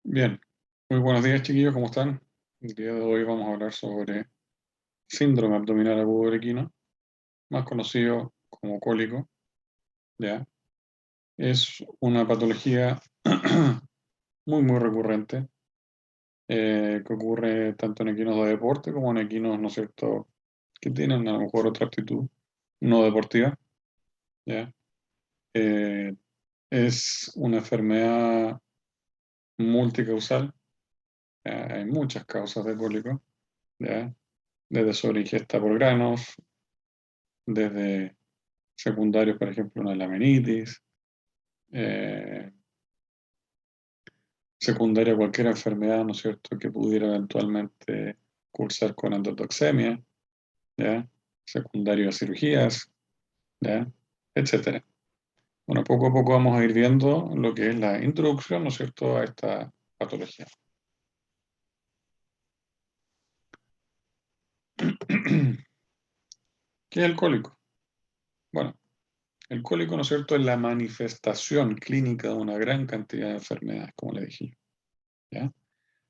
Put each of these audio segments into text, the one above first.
Bien, muy buenos días chiquillos, ¿cómo están? El día de hoy vamos a hablar sobre síndrome abdominal agudo de equino, más conocido como cólico, ¿ya? Es una patología muy recurrente que ocurre tanto en equinos de deporte como en equinos, ¿no es cierto?, que tienen a lo mejor otra actitud no deportiva, ¿ya? Eh, es una enfermedad multicausal, ¿ya? Hay muchas causas de cólico, ¿ya? Desde sobreingesta por granos, desde secundarios, por ejemplo, una laminitis, eh, secundaria a cualquier enfermedad, ¿no es cierto?, que pudiera eventualmente cursar con endotoxemia, ¿ya? Secundario a cirugías, ¿ya? Etcétera. Bueno, poco a poco vamos a ir viendo lo que es la introducción, ¿no es cierto?, a esta patología. ¿Qué es el cólico? Bueno, el cólico, ¿no es cierto?, es la manifestación clínica de una gran cantidad de enfermedades, como le dije, ¿ya?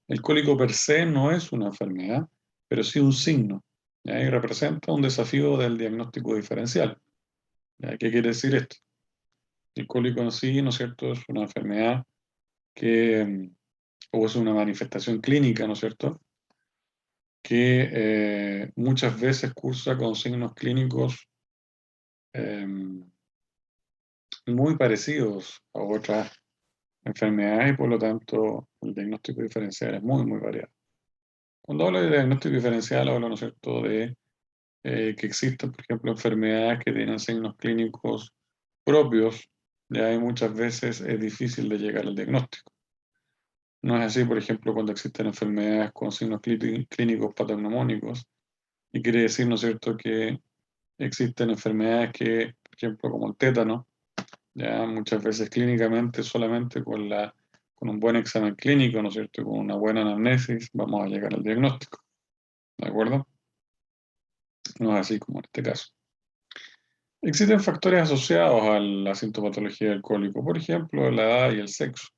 El cólico per se no es una enfermedad, pero sí un signo, ¿ya? Y representa un desafío del diagnóstico diferencial, ¿ya? ¿Qué quiere decir esto? El cólico en sí, ¿no es cierto?, es una enfermedad que, o es una manifestación clínica, ¿no es cierto?, que muchas veces cursa con signos clínicos eh, muy parecidos a otras enfermedades y por lo tanto el diagnóstico diferencial es muy variado. Cuando hablo de diagnóstico diferencial, hablo, ¿no es cierto?, de que existen, por ejemplo, enfermedades que tienen signos clínicos propios, ya hay muchas veces es difícil de llegar al diagnóstico. No es así, por ejemplo, cuando existen enfermedades con signos clínicos patognomónicos, y quiere decir, ¿no es cierto?, que existen enfermedades que, por ejemplo, como el tétano, ya muchas veces clínicamente solamente con un buen examen clínico, ¿no es cierto?, con una buena anamnesis, vamos a llegar al diagnóstico, ¿de acuerdo? No es así como en este caso. Existen factores asociados a la sintomatología del cólico, por ejemplo, la edad y el sexo,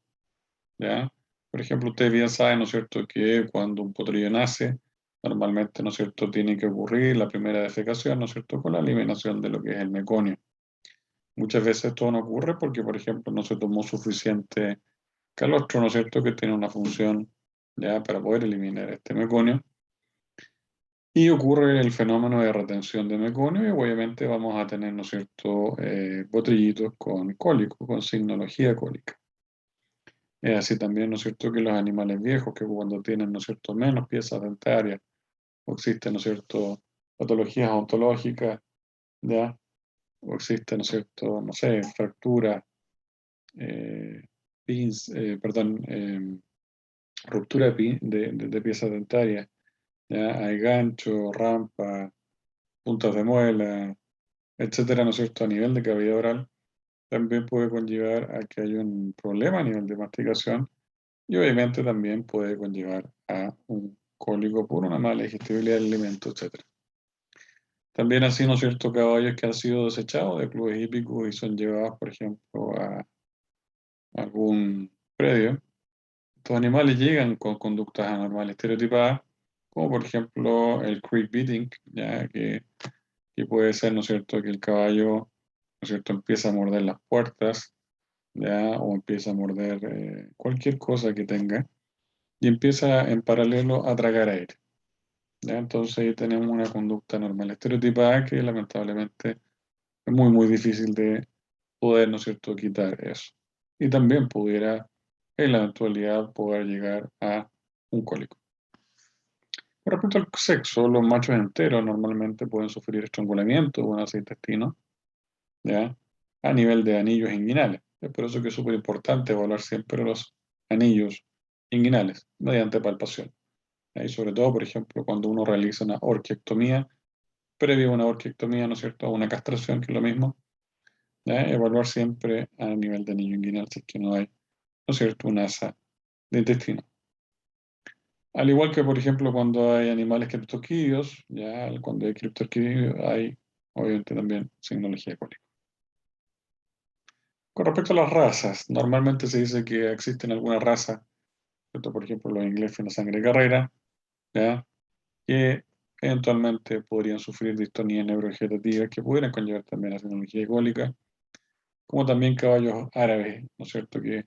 ¿ya? Por ejemplo, ustedes bien saben, ¿no es cierto?, que cuando un potrillo nace, normalmente, ¿no es cierto?, tiene que ocurrir la primera defecación, ¿no es cierto?, con la eliminación de lo que es el meconio. Muchas veces esto no ocurre porque, por ejemplo, no se tomó suficiente calostro, ¿no es cierto?, que tiene una función ya para poder eliminar este meconio. Y ocurre el fenómeno de retención de meconio y obviamente vamos a tener, ¿no es cierto?, potrillitos con cólico, con signología cólica. Es así también, ¿no es cierto?, que los animales viejos, que cuando tienen, ¿no es cierto?, menos piezas dentarias, o existen, ¿no es cierto?, patologías ontológicas, ¿ya? O existen, ¿no es cierto?, no sé, fracturas, eh, perdón, ruptura de piezas dentarias, ¿ya? Hay gancho, rampa, puntas de muela, etcétera, ¿no es cierto?, a nivel de cavidad oral, también puede conllevar a que haya un problema a nivel de masticación y obviamente también puede conllevar a un cólico por una mala digestibilidad del alimento, etcétera. También así, ¿no es cierto?, caballos que han sido desechados de clubes hípicos y son llevados, por ejemplo, a algún predio. Estos animales llegan con conductas anormales estereotipadas, como por ejemplo el creep beating, ya que puede ser, ¿no es cierto?, que el caballo, ¿no es cierto?, empieza a morder las puertas, ¿ya? O empieza a morder cualquier cosa que tenga y empieza en paralelo a tragar aire, ¿ya? Entonces ahí tenemos una conducta normal estereotipada que lamentablemente es muy difícil de poder, ¿no es cierto?, quitar eso. Y también pudiera, en la eventualidad, poder llegar a un cólico. Con respecto al sexo, los machos enteros normalmente pueden sufrir estrangulamiento o un intestino, ¿ya? A nivel de anillos inguinales. Es por eso que es súper importante evaluar siempre los anillos inguinales mediante palpación. Y sobre todo, por ejemplo, cuando uno realiza una orquiectomía, previo a una orquiectomía, ¿no es cierto?, a una castración, que es lo mismo, ¿ya? Evaluar siempre a nivel de anillo inguinal si es que no hay, ¿no es cierto?, un asa de intestino. Al igual que, por ejemplo, cuando hay animales criptorquídeos, ya cuando hay criptorquídeos hay obviamente también signología cólica. Con respecto a las razas, normalmente se dice que existen algunas razas ¿cierto? Por ejemplo, los inglés de sangre de carrera, ¿ya? Que eventualmente podrían sufrir distonías neurovegetativas que pudieran conllevar también a sinonalgia cólica, como también caballos árabes, ¿no es cierto?, que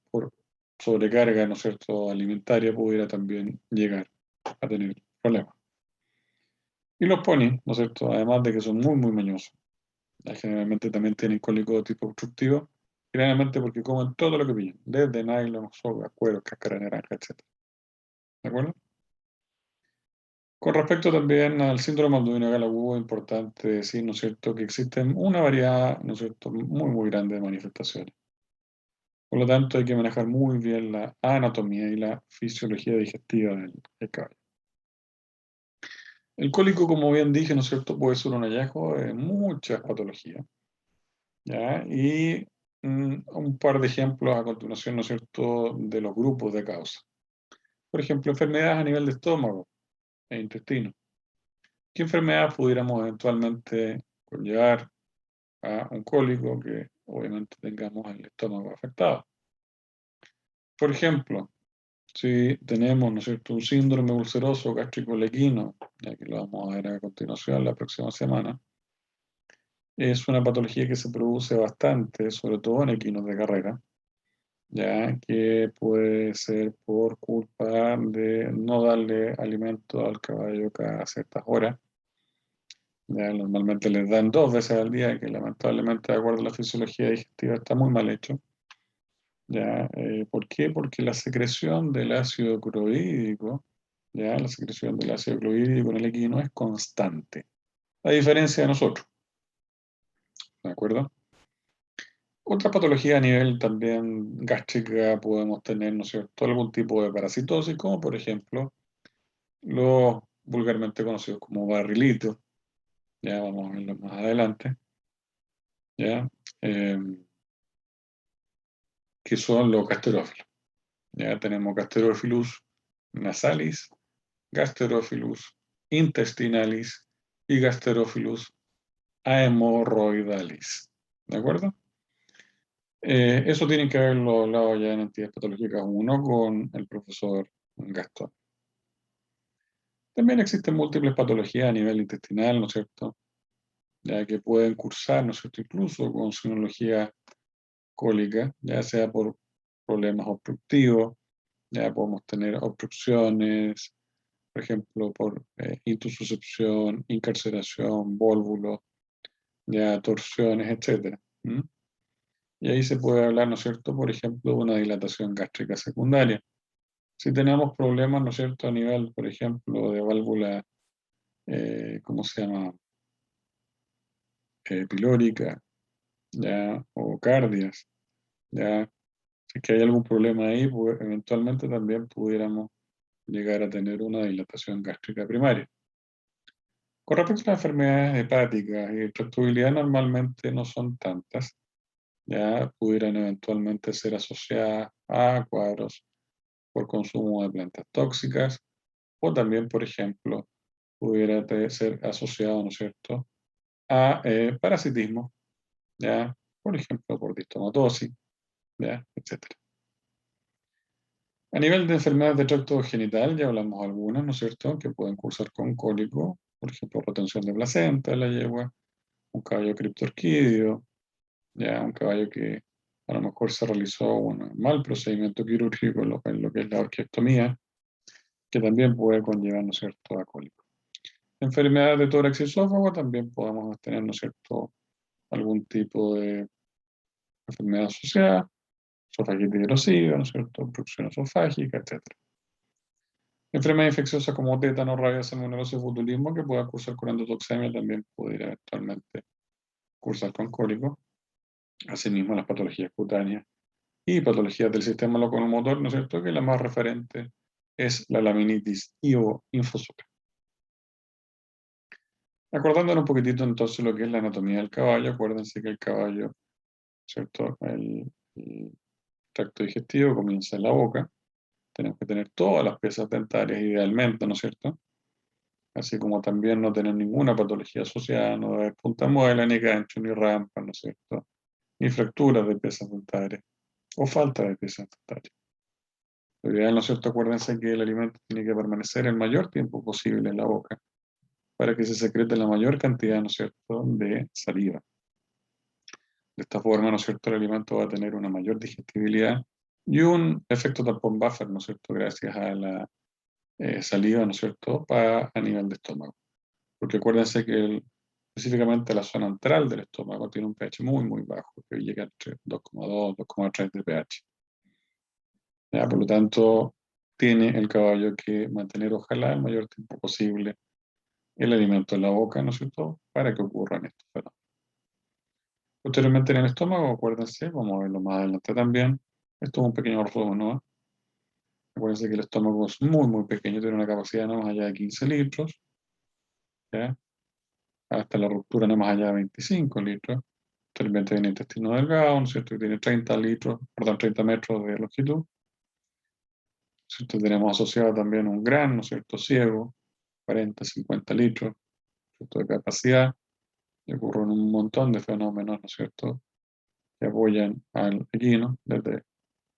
por sobrecarga, ¿no es cierto?, alimentaria pudiera también llegar a tener problemas. Y los ponis, ¿no es cierto?, además de que son muy, muy mañosos, generalmente también tienen cólico de tipo obstructivo, generalmente porque comen todo lo que pillan, desde nylon, soga, cuero, cáscara de naranja, etc. ¿De acuerdo? Con respecto también al síndrome abdominogalo-agudo, es importante decir, ¿no es cierto?, que existen una variedad, ¿no es cierto?, muy, muy grande de manifestaciones. Por lo tanto, hay que manejar muy bien la anatomía y la fisiología digestiva del caballo. El cólico, como bien dije, ¿no es cierto?, puede ser un hallazgo de muchas patologías, ¿ya? Y un par de ejemplos a continuación, ¿no es cierto?, de los grupos de causa. Por ejemplo, enfermedades a nivel de estómago e intestino. ¿Qué enfermedades pudiéramos eventualmente conllevar a un cólico que obviamente tengamos el estómago afectado? Por ejemplo, si tenemos, ¿no es cierto?, un síndrome ulceroso gástrico lequino, ya que lo vamos a ver a continuación la próxima semana, es una patología que se produce bastante, sobre todo en equinos de carrera, ya que puede ser por culpa de no darle alimento al caballo cada ciertas horas. Ya normalmente les dan 2 veces al día, que lamentablemente, de acuerdo a la fisiología digestiva, está muy mal hecho. ¿Ya? ¿Por qué? Porque la secreción del ácido clorhídrico, ¿ya? La secreción del ácido clorhídrico en el equino es constante, a diferencia de nosotros, ¿de acuerdo? Otra patología a nivel también gástrica podemos tener, ¿no es cierto?, algún tipo de parasitosis, como por ejemplo los vulgarmente conocidos como barrilitos, ya vamos a verlo más adelante, ¿ya? Que son los gasterófilos. Ya tenemos Gasterophilus nasalis, Gasterophilus intestinalis y Gasterophilus hemorroidalis. ¿De acuerdo? Eso tienen que haberlo hablado ya en entidades patológicas 1 con el profesor Gastón. También existen múltiples patologías a nivel intestinal, ¿no es cierto? Ya que pueden cursar, ¿no es cierto?, incluso con sinología cólica, ya sea por problemas obstructivos, ya podemos tener obstrucciones, por ejemplo, por intususcepción, incarceración, vólvulo, ya torsiones, etc. Y ahí se puede hablar, ¿no es cierto?, por ejemplo, de una dilatación gástrica secundaria. Si tenemos problemas, ¿no es cierto?, a nivel, por ejemplo, de válvula, ¿cómo se llama?, pilórica, ya, o cardias, ya, si es que hay algún problema ahí, pues eventualmente también pudiéramos llegar a tener una dilatación gástrica primaria. Con respecto a las enfermedades hepáticas y tractabilidad normalmente no son tantas, ya pudieran eventualmente ser asociadas a cuadros por consumo de plantas tóxicas o también, por ejemplo, pudiera ser asociado, ¿no es cierto?, a parasitismo, ya, por ejemplo, por distomatosis, ya, etc. A nivel de enfermedades de tracto genital, ya hablamos algunas, ¿no es cierto?, que pueden cursar con cólico, por ejemplo, retención de placenta de la yegua, un caballo criptorquídeo, ya un caballo que a lo mejor se realizó un mal procedimiento quirúrgico en lo que es la orquiectomía, que también puede conllevar, ¿no es cierto?, a cólico. Enfermedades de tórax y esófago también podemos tener, ¿no es cierto?, algún tipo de enfermedad asociada, esofagitis erosiva, ¿no es cierto?, obstrucción esofágica, etc. Enfermedades infecciosas como tétano, rabia, salmonelosis y botulismo que puedan cursar con endotoxemia también pudiera eventualmente cursar con cólico. Asimismo, las patologías cutáneas y patologías del sistema locomotor, ¿no es cierto?, que la más referente es la laminitis y o infosuca. Acordándonos un poquitito entonces lo que es la anatomía del caballo, acuérdense que el caballo, ¿cierto?, el tracto digestivo comienza en la boca, tenemos que tener todas las piezas dentarias idealmente, ¿no es cierto?, así como también no tener ninguna patología asociada, no debe haber punta muela, ni gancho, ni rampa, ¿no es cierto?, ni fracturas de piezas dentarias o falta de piezas dentarias. Lo ideal, ¿no es cierto? Acuérdense que el alimento tiene que permanecer el mayor tiempo posible en la boca para que se secrete la mayor cantidad, ¿no es cierto?, de saliva. De esta forma, ¿no es cierto?, el alimento va a tener una mayor digestibilidad y un efecto tampón buffer, ¿no es cierto?, gracias a la saliva, ¿no es cierto?, a nivel de estómago. Porque acuérdense que específicamente la zona antral del estómago tiene un pH muy, muy bajo, que llega entre 2,2, 2,3 de pH. ¿Ya? Por lo tanto, tiene el caballo que mantener, ojalá, el mayor tiempo posible el alimento en la boca, ¿no es cierto?, para que ocurran estos fenómenos. Posteriormente en el estómago, acuérdense, vamos a verlo más adelante también, esto es un pequeño resumen, ¿no? Acuérdense que el estómago es muy, muy pequeño, tiene una capacidad no más allá de 15 litros, ¿ya? Hasta la ruptura no más allá de 25 litros. Posteriormente viene el intestino delgado, ¿no es cierto?, que tiene 30 litros, perdón, 30 metros de longitud. ¿Cierto? Tenemos asociado también un gran, ¿no es cierto?, ciego, 40, 50 litros, ¿cierto?, de capacidad, y ocurren un montón de fenómenos, ¿no es cierto?, que apoyan al equino, desde,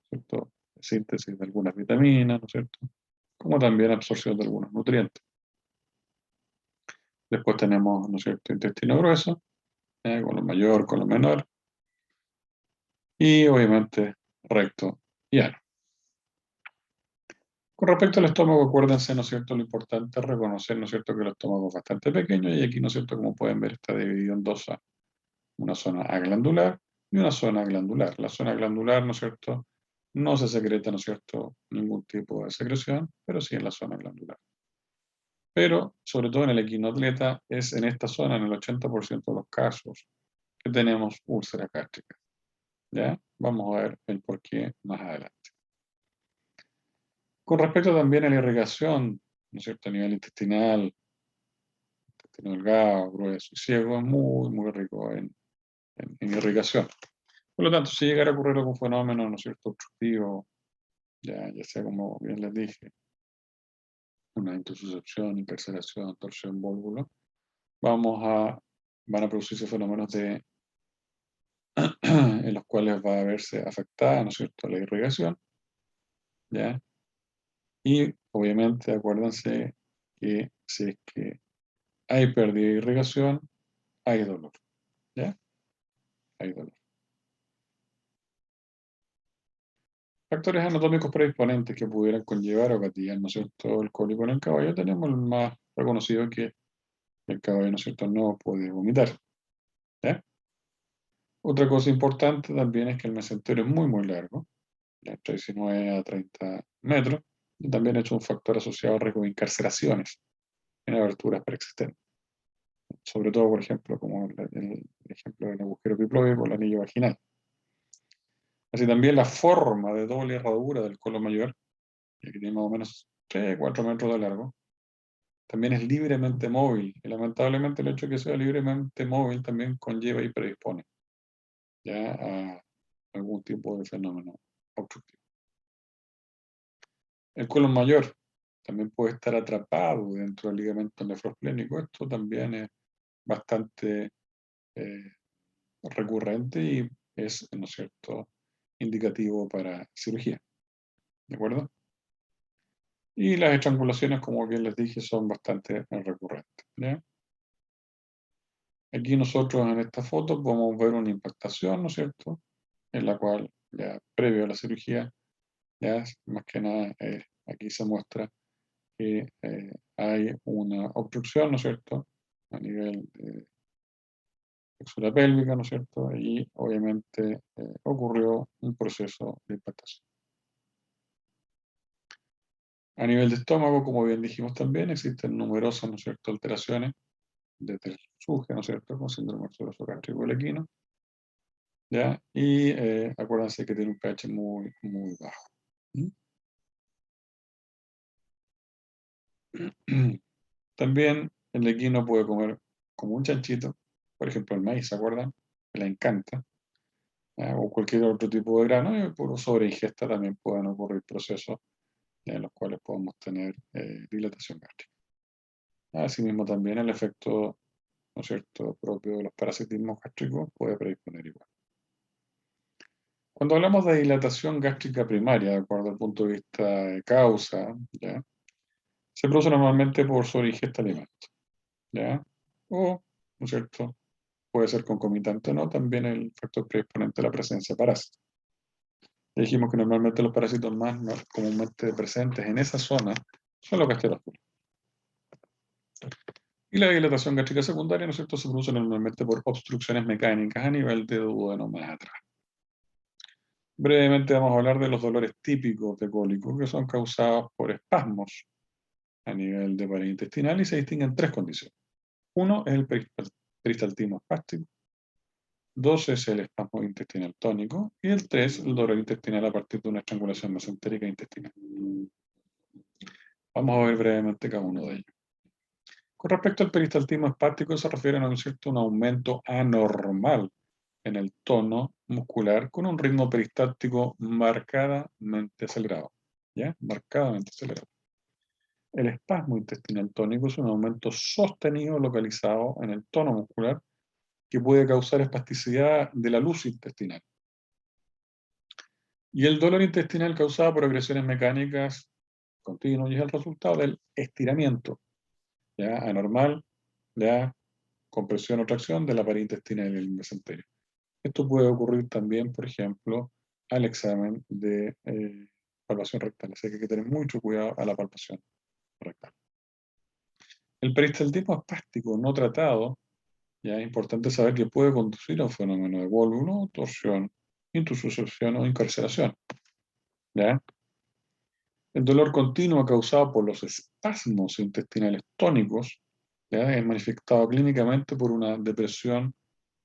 ¿cierto?, síntesis de algunas vitaminas, ¿no es cierto?, como también absorción de algunos nutrientes. Después tenemos, ¿no es cierto?, intestino grueso, con lo mayor, con lo menor, y obviamente recto y ano. Con respecto al estómago, acuérdense, ¿no es cierto?, lo importante es reconocer, ¿no es cierto?, que el estómago es bastante pequeño y aquí, ¿no es cierto?, como pueden ver, está dividido en dos zonas, una zona aglandular y una zona glandular. La zona glandular, ¿no es cierto?, no se secreta, ¿no es cierto?, ningún tipo de secreción, pero sí en la zona glandular. Pero, sobre todo en el equinoatleta, es en esta zona, en el 80% de los casos, que tenemos úlceras gástricas. ¿Ya? Vamos a ver el porqué más adelante. Con respecto también a la irrigación, ¿no es cierto?, a nivel intestinal, intestino delgado, grueso y ciego, es muy, muy rico en irrigación. Por lo tanto, si llegara a ocurrir algún fenómeno, ¿no es cierto?, obstructivo, ya sea como bien les dije, una intususcepción, incarceración, torsión, vólvulo, van a producirse fenómenos en los cuales va a verse afectada, ¿no es cierto?, la irrigación, ¿ya? Y obviamente acuérdense que si es que hay pérdida de irrigación, hay dolor, ¿ya? Hay dolor. Factores anatómicos predisponentes que pudieran conllevar o gatillar, ¿no es cierto?, el cólico en el caballo, tenemos el más reconocido, que el caballo, ¿no es cierto?, no puede vomitar, ¿ya? Otra cosa importante también es que el mesenterio es muy, muy largo, ya entre 19 a 30 metros, y también es un factor asociado al riesgo de incarceraciones en aberturas preexistentes. Sobre todo, por ejemplo, como el ejemplo del agujero epiplóico o el anillo vaginal. Así también la forma de doble herradura del colon mayor, que tiene más o menos 3, 4 metros de largo, también es libremente móvil. Y lamentablemente el hecho de que sea libremente móvil también conlleva y predispone ya a algún tipo de fenómeno obstructivo. El colon mayor también puede estar atrapado dentro del ligamento nefrosplénico. Esto también es bastante eh, recurrente y es, ¿no es cierto?, indicativo para cirugía. ¿De acuerdo? Y las estrangulaciones, como bien les dije, son bastante recurrentes. ¿Ya? Aquí nosotros en esta foto podemos ver una impactación, ¿no es cierto?, en la cual, ya previo a la cirugía, ya más que nada aquí se muestra que hay una obstrucción, ¿no es cierto?, a nivel de textura pélvica, ¿no es cierto?, y obviamente ocurrió un proceso de impactación. A nivel de estómago, como bien dijimos también, existen numerosas, ¿no es cierto?, alteraciones, desde el SUGE, ¿no es cierto?, con síndrome ulceroso gástrico lequino, ¿ya? Y acuérdense que tiene un pH muy, muy bajo. ¿Mm? También el equino puede comer como un chanchito, por ejemplo el maíz, ¿se acuerdan? Que le encanta, ¿ya? O cualquier otro tipo de grano, y por sobreingesta también pueden ocurrir procesos en los cuales podemos tener dilatación gástrica. Asimismo también el efecto, ¿no es cierto?, propio de los parasitismos gástricos puede predisponer igual. Cuando hablamos de dilatación gástrica primaria, de acuerdo al punto de vista de causa, ¿ya? Se produce normalmente por sobreingesta de alimentos, ¿ya? O, ¿no es cierto? Puede ser concomitante o no, también el factor predisponente a la presencia de parásitos. Ya dijimos que normalmente los parásitos más comúnmente presentes en esa zona son los gasterófilos. Y la dilatación gástrica secundaria, ¿no es cierto?, se produce normalmente por obstrucciones mecánicas a nivel de duodeno más atrás. Brevemente vamos a hablar de los dolores típicos de cólico, que son causados por espasmos a nivel de pared intestinal y se distinguen tres condiciones. Uno es el peristaltismo espástico, dos es el espasmo intestinal tónico y el tres, el dolor intestinal a partir de una estrangulación mesentérica intestinal. Vamos a ver brevemente cada uno de ellos. Con respecto al peristaltismo espástico, se refiere a un aumento anormal en el tono muscular con un ritmo peristáltico marcadamente acelerado. ¿Ya? Marcadamente acelerado. El espasmo intestinal tónico es un aumento sostenido localizado en el tono muscular que puede causar espasticidad de la luz intestinal. Y el dolor intestinal causado por agresiones mecánicas continuas y es el resultado del estiramiento, ¿ya? Anormal, ¿ya? Compresión o tracción de la pared intestinal y el mesenterio. Esto puede ocurrir también, por ejemplo, al examen de palpación rectal. Así que hay que tener mucho cuidado a la palpación rectal. El peristaltismo espástico no tratado, ya es importante saber que puede conducir a un fenómeno de vólvulo, torsión, intususcepción o incarceración. ¿Ya? El dolor continuo causado por los espasmos intestinales tónicos, ¿ya? Es manifestado clínicamente por una depresión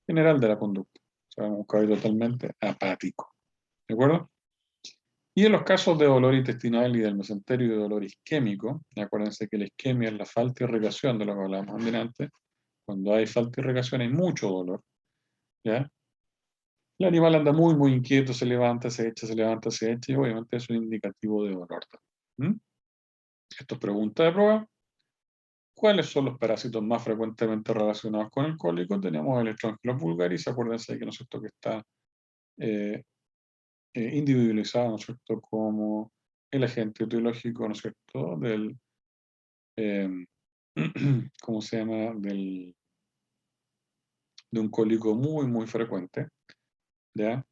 general de la conducta. O sea, un cabello totalmente apático. ¿De acuerdo? Y en los casos de dolor intestinal y del mesenterio y de dolor isquémico, acuérdense que la isquemia es la falta de irrigación de lo que hablábamos antes. Cuando hay falta de irrigación hay mucho dolor. ¿Ya? El animal anda muy, muy inquieto, se levanta, se echa, se levanta, se echa, y obviamente es un indicativo de dolor. ¿Mm? Esto es pregunta de prueba. ¿Cuáles son los parásitos más frecuentemente relacionados con el cólico? Tenemos el Escherichia vulgaris, acuérdense que, ¿no es cierto?, que está eh, individualizado, ¿no es cierto?, como el agente etiológico, ¿no es cierto?, del, eh, ¿cómo se llama?, de un cólico muy, muy frecuente, ¿ya?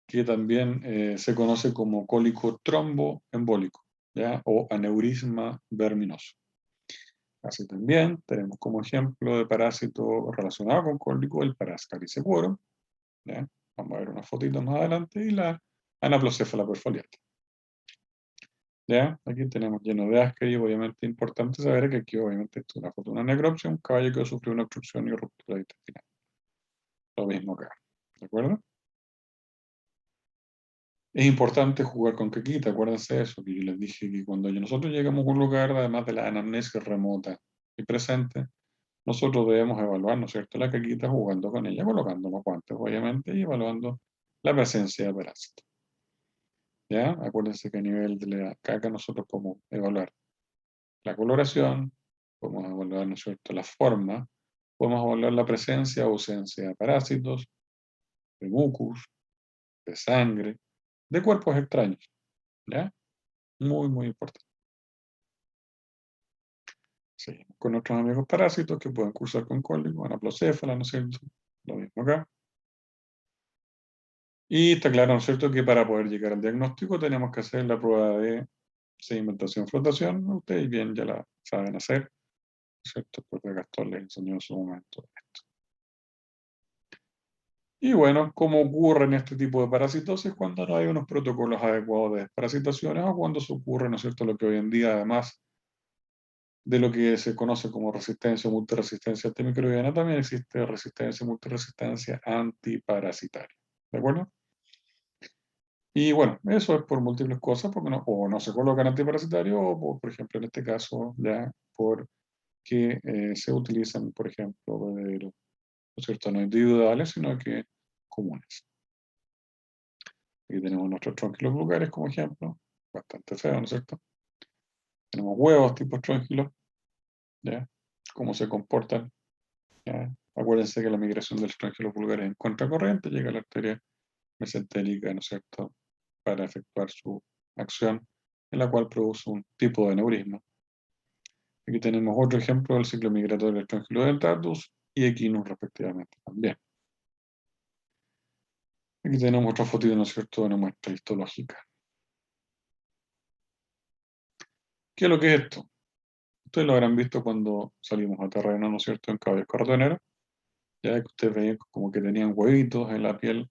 Que también se conoce como cólico tromboembólico, ¿ya? O aneurisma verminoso. Así también tenemos como ejemplo de parásito relacionado con cólico el Parascaris equorum, ¿ya? Vamos a ver una fotito más adelante, y la Anaplocéfala perfoliata. ¿Ya? Aquí tenemos lleno de ascaris, obviamente importante saber que aquí obviamente esto es una foto de una necropsia, un caballo que sufrió una obstrucción y ruptura intestinal. Lo mismo acá, ¿de acuerdo? Es importante jugar con quequita, acuérdense de eso, que yo les dije que cuando nosotros llegamos a un lugar, además de la anamnesis remota y presente, nosotros debemos evaluar, ¿no es cierto?, la caquita jugando con ella, colocando los guantes, obviamente, y evaluando la presencia de parásitos. ¿Ya? Acuérdense que a nivel de la caca nosotros podemos evaluar la coloración, podemos evaluar, ¿no es cierto?, la forma, podemos evaluar la presencia o ausencia de parásitos, de mucus, de sangre, de cuerpos extraños. ¿Ya? Muy, muy importante. Seguimos con nuestros amigos parásitos que pueden cursar con cólico, anaplocéfala, ¿no es cierto? Lo mismo acá. Y está claro, ¿no es cierto?, que para poder llegar al diagnóstico tenemos que hacer la prueba de sedimentación-flotación. Ustedes bien ya la saben hacer, ¿no es cierto? El profe Gastón les enseñó en su momento esto. Y bueno, ¿cómo ocurre en este tipo de parasitosis? Cuando no hay unos protocolos adecuados de desparasitaciones o cuando se ocurre, ¿no es cierto?, lo que hoy en día, además de lo que se conoce como resistencia o multiresistencia antimicrobiana, también existe resistencia o multiresistencia antiparasitaria. ¿De acuerdo? Y bueno, eso es por múltiples cosas, porque o no se colocan antiparasitarios, o por ejemplo, en este caso, ya porque se utilizan, por ejemplo, bebederos, ¿no es cierto?, no individuales, sino que comunes. Aquí tenemos nuestros trónquilos vulgares como ejemplo, bastante feo, ¿no es cierto? Tenemos huevos tipo trónquilos, ¿ya? Cómo se comportan, ¿ya? Acuérdense que la migración del trónquilo vulgar es en contracorriente, llega a la arteria mesentérica, ¿no es cierto?, para efectuar su acción, en la cual produce un tipo de neurisma. Aquí tenemos otro ejemplo del ciclo migratorio del Strongylus dentatus y equinus respectivamente también. Aquí tenemos otra fotito, ¿no es cierto?, de una muestra histológica. ¿Qué es lo que es esto? Ustedes lo habrán visto cuando salimos a terreno, ¿no es cierto?, en caballos cartoneros, ya que ustedes veían como que tenían huevitos en la piel,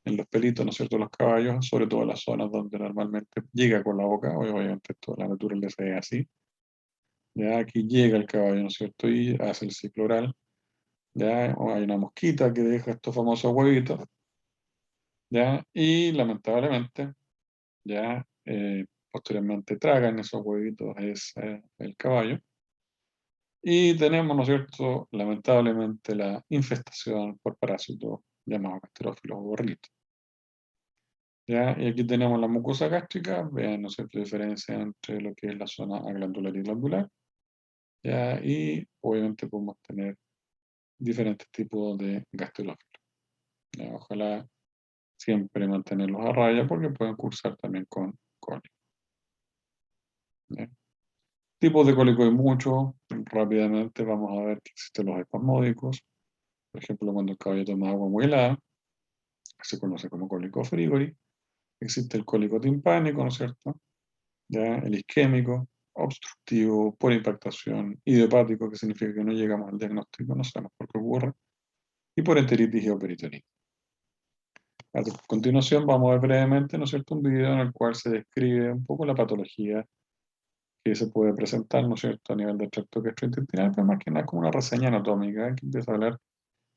en los pelitos, ¿no es cierto?, los caballos, sobre todo en las zonas donde normalmente llega con la boca, obviamente toda la naturaleza es así. Ya aquí llega el caballo, ¿no es cierto?, y hace el ciclo oral. Ya hay una mosquita que deja estos famosos huevitos, ya, y lamentablemente, ya posteriormente tragan esos huevitos es el caballo. Y tenemos, ¿no es cierto?, lamentablemente la infestación por parásitos llamados gasterófilos o gorritos. ¿Ya? Y aquí tenemos la mucosa gástrica, vean, ¿no es cierto?, la diferencia entre lo que es la zona glandular y glandular. ¿Ya? Y obviamente podemos tener diferentes tipos de gasterófilos. ¿Ya? Ojalá siempre mantenerlos a raya porque pueden cursar también con cólico. ¿Ya? Tipos de cólico hay muchos. Rápidamente vamos a ver que existen los espasmódicos. Por ejemplo, cuando el caballo toma agua muy helada, se conoce como cólico frigori. Existe el cólico timpánico, ¿no es cierto? ¿Ya? El isquémico, obstructivo, por impactación, idiopático, que significa que no llegamos al diagnóstico, no sabemos por qué ocurre, y por enteritis y peritonitis. A continuación vamos a ver brevemente, ¿no es cierto?, un video en el cual se describe un poco la patología que se puede presentar, ¿no es cierto?, a nivel del tracto gastrointestinal, pero más que nada como una reseña anatómica, que empieza a hablar,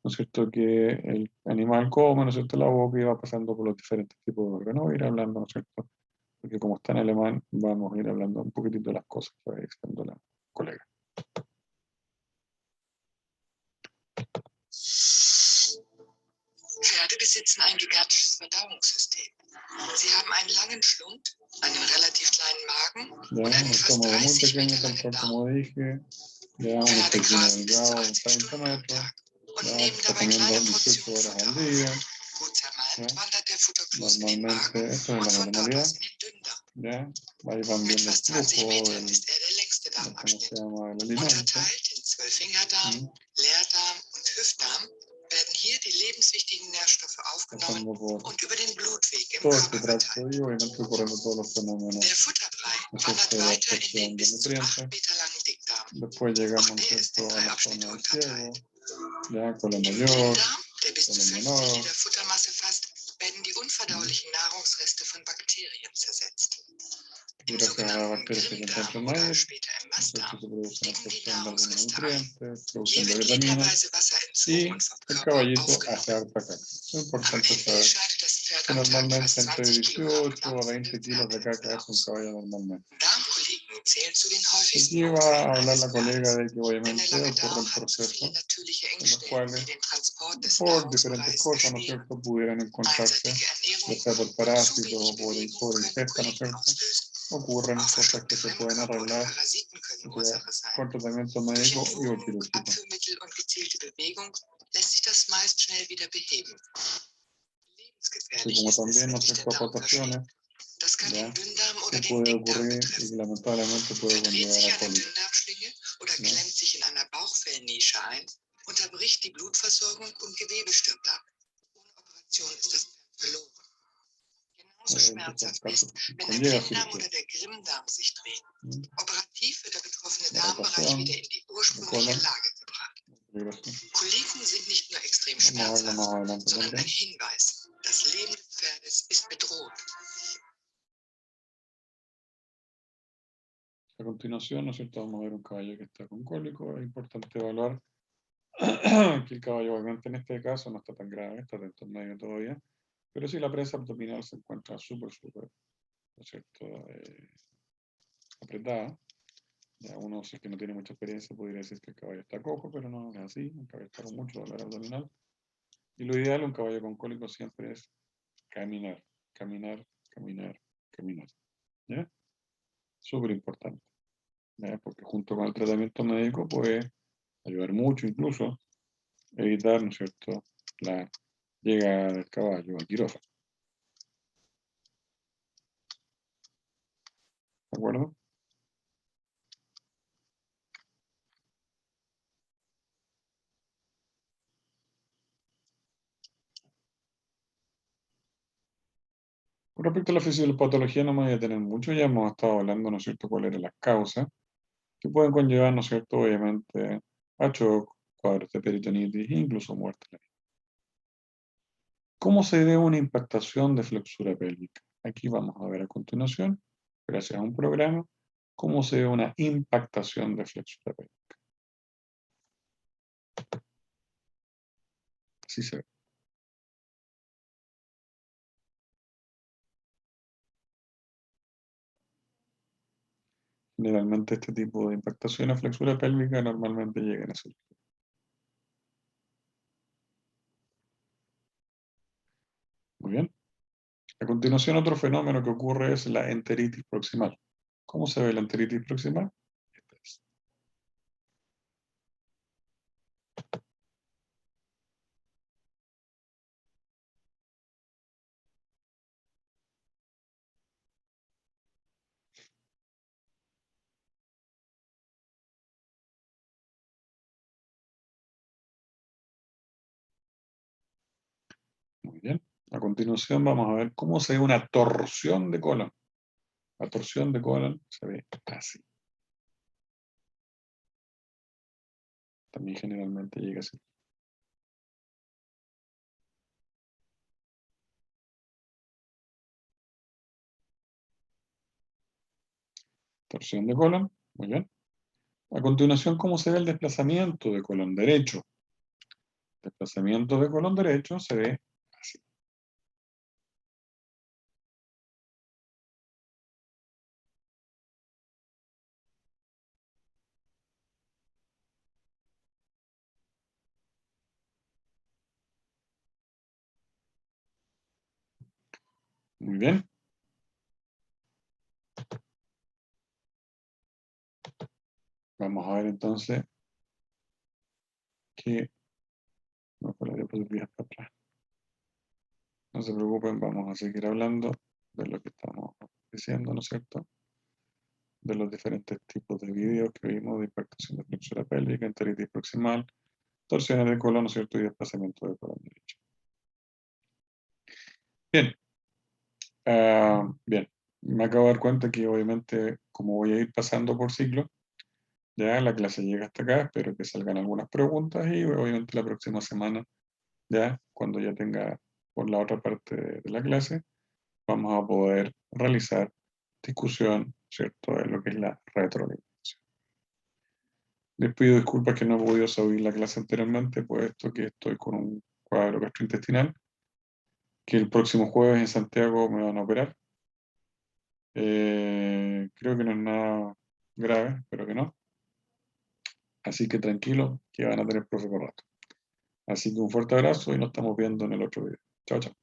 ¿no es cierto?, que el animal come, ¿no es cierto?, la boca y va pasando por los diferentes tipos de órganos. Voy a ir hablando, ¿no es cierto?, porque como está en alemán, vamos a ir hablando un poquitito de las cosas que va diciendo la colega. Pferde besitzen ein gigantisches Verdauungssystem. Sie haben einen langen Schlund, einen relativ kleinen Magen und einen fast 30 Meter langen Darm. Pferde grasen bis zu 80 Stunden am Tag und nehmen dabei kleine Portionen Futter auf. Gut zermalmt wandert der Futterkloß in den Magen und von dort aus in den Dünndarm. Mit fast 20 Metern ist er der längste Darmabschnitt. Unterteilt in Zwölffingerdarm, Leerdarm und Hüftdarm werden hier die lebenswichtigen Nährstoffe aufgenommen und über den Blutweg im Körper verteilt. Der Futterbrei wandert weiter in den bis zu 8 Meter langen Dickdarm. Auch der ist in 3 Abschnitte unterteilt. Im Dünndarm, der bis zu 50 Liter Futtermasse fasst, werden die unverdaulichen Nahrungsreste von Bakterien zersetzt. Im sogenannten Grimmdarm oder später im Mastdarm liegen die Nahrungsreste ein. Hier wird literweise Wasserentzug und vom Körper aufgenommen. Am Ende scheidet das Pferd am Tag fast 20 Kilogramm Pflanzenfett. Darmkoliken zählen zu den häufigsten Ursachen eines Pferdes, denn der lange Darm hat zu viele natürliche Engstellen, die den Transport des Nahrungsbereichs erschweren. Einseitige Ernährung und zu wenig Bewegung können Koliken auslösen. Versteckte Fremdkörper oder Parasiten können Ursache sein. Durch Entwurmung, Abführmittel und gezielte Bewegung lässt sich das meist schnell wieder beheben. Lebensgefährlich ist es, wenn sich der Darm verschlägt. Das kann den Dünndarm oder den Dickdarm betreffen. Verdreht sich eine Dünndarmschlinge oder klemmt sich in einer Bauchfellnische ein, unterbricht die Blutversorgung und Gewebe stirbt ab. Ohne Operation ist das Pferd verloren. Genauso schmerzhaft ist, wenn der Blinddarm oder der Grimmdarm sich drehen. Operativ wird der betroffene Darmbereich wieder in die ursprüngliche Lage gebracht. Koliken sind nicht nur extrem schmerzhaft, sondern ein Hinweis. Das Leben des Pferdes ist bedroht. A continuación, ¿no es cierto?, vamos a ver un caballo que está con cólico. Es importante evaluar que el caballo, obviamente en este caso, no está tan grave, está dentro del medio todavía, pero si la presa abdominal se encuentra súper, ¿no es cierto?, apretada. Ya uno, si es que no tiene mucha experiencia, podría decir que el caballo está cojo, pero no es así. Un caballo está con mucho dolor abdominal. Y lo ideal, un caballo con cólico siempre es caminar, caminar, caminar, caminar. ¿Ya? Súper importante. ¿Ya? Porque junto con el tratamiento médico puede ayudar mucho, incluso evitar, ¿no es cierto?, la llegada del caballo al quirófano. ¿De acuerdo? Con respecto a la fisiopatología no me voy a detener mucho, ya hemos estado hablando, ¿no es cierto?, cuáles eran las causas que pueden conllevar, ¿no es cierto?, obviamente a shock, cuadros de peritonitis e incluso muerte. ¿Cómo se ve una impactación de flexura pélvica? Aquí vamos a ver a continuación, gracias a un programa, cómo se ve una impactación de flexura pélvica. Así se ve. Generalmente este tipo de impactación a flexura pélvica normalmente llega en ese. Muy bien. A continuación, otro fenómeno que ocurre es la enteritis proximal. ¿Cómo se ve la enteritis proximal? Esta es. Muy bien. A continuación vamos a ver cómo se ve una torsión de colon. La torsión de colon se ve así. También generalmente llega así. Torsión de colon. Muy bien. A continuación, ¿cómo se ve el desplazamiento de colon derecho? Desplazamiento de colon derecho se ve así. Muy bien. Vamos a ver entonces que no fue la diapositiva para atrás. No se preocupen, vamos a seguir hablando de lo que estamos diciendo, ¿no es cierto? De los diferentes tipos de vídeos que vimos de impactación de flexura pélvica, enteritis proximal, torsiones de colon, ¿no es cierto? Y desplazamiento de colon derecho. Bien. Bien. Me acabo de dar cuenta que obviamente, como voy a ir pasando por ciclo, ya la clase llega hasta acá, espero que salgan algunas preguntas y obviamente la próxima semana, ya cuando ya tenga por la otra parte de la clase, vamos a poder realizar discusión, ¿cierto?, de lo que es la retroalimentación. Les pido disculpas que no he podido subir la clase anteriormente, puesto que estoy con un cuadro gastrointestinal, que el próximo jueves en Santiago me van a operar. Creo que no es nada grave, espero que no. Así que tranquilo, que van a tener profe por rato. Así que un fuerte abrazo y nos estamos viendo en el otro video. Chao, chao.